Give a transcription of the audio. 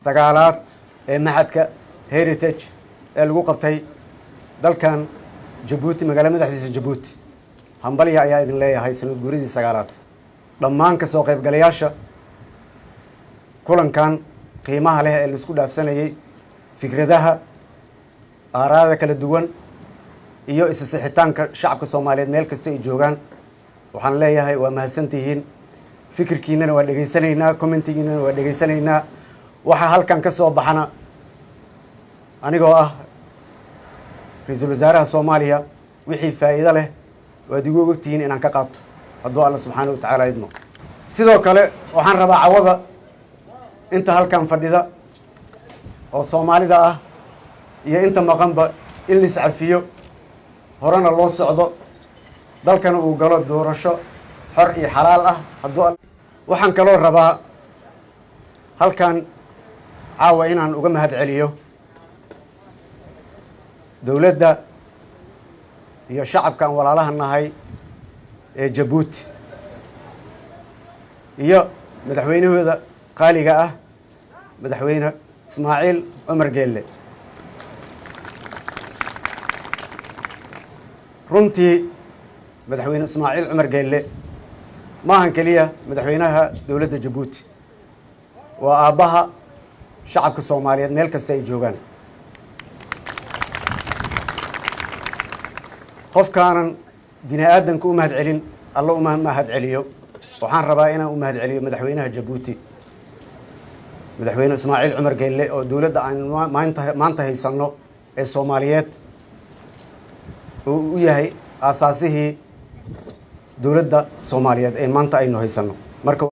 sagaalaad ee maxadka heritage ee lagu qabtay dalkan Jabuuti magaalada madaxdiisa Jabuuti hambaliya ayaa idin leeyahay sanad guuridii sagaalaad dhammaan ka soo qaybgalayaasha kulankan qiimaha leh ee la isku dhaafsanayay fikradaha aaraada kala duwan iyo isasixitaanka shacabka Soomaaliyeed meel kasta ay joogaan waxaan leeyahay waa mahadsantihiin fikirkiinana waa dhageysanaynaa commentigiinana waa dhageysanaynaa waxa halkan ka soo baxana anigoo ah ra'iisul wasaaraha Soomaaliya wixii faa'iido leh waad igu ogtihiin inaan ka qaato hadduu Allah subhanahu wa ta'ala idmo sidoo kale waxaan rabaa cawada inta halkan fadhida oo Soomaalida ah iyo inta maqanba in la iscafiyo horena loo socdo dalkana uu galo doorasho xor iyo xalaal ah hadduu waxaan kaloo rabaa halkan caawa inaan uga mahad celiyo dawladda iyo shacabkan walaalaha nahay ee Jabuuti iyo madaxweynahooda qaaliga ah madaxweyne Ismaaciil Cumar Geelle runtii madaxweyne Ismaaciil Cumar Geelle maahan kaliya madaxweynaha dawladda Jabuuti waa aabaha shacabka Soomaaliyeed meel kasta ay joogaan qofkaanan bini aadanka u mahad celin alla u mahad celiyo waxaan rabaa inaan u mahad celiyo madaxweynaha Jabuuti madaxweyne Ismaaciil Cumar Geelle oo dawladda aan maanta haysano ee Soomaaliyeed uu yahay asaasihii dawladda Soomaaliyeed ee maanta aynu haysano marka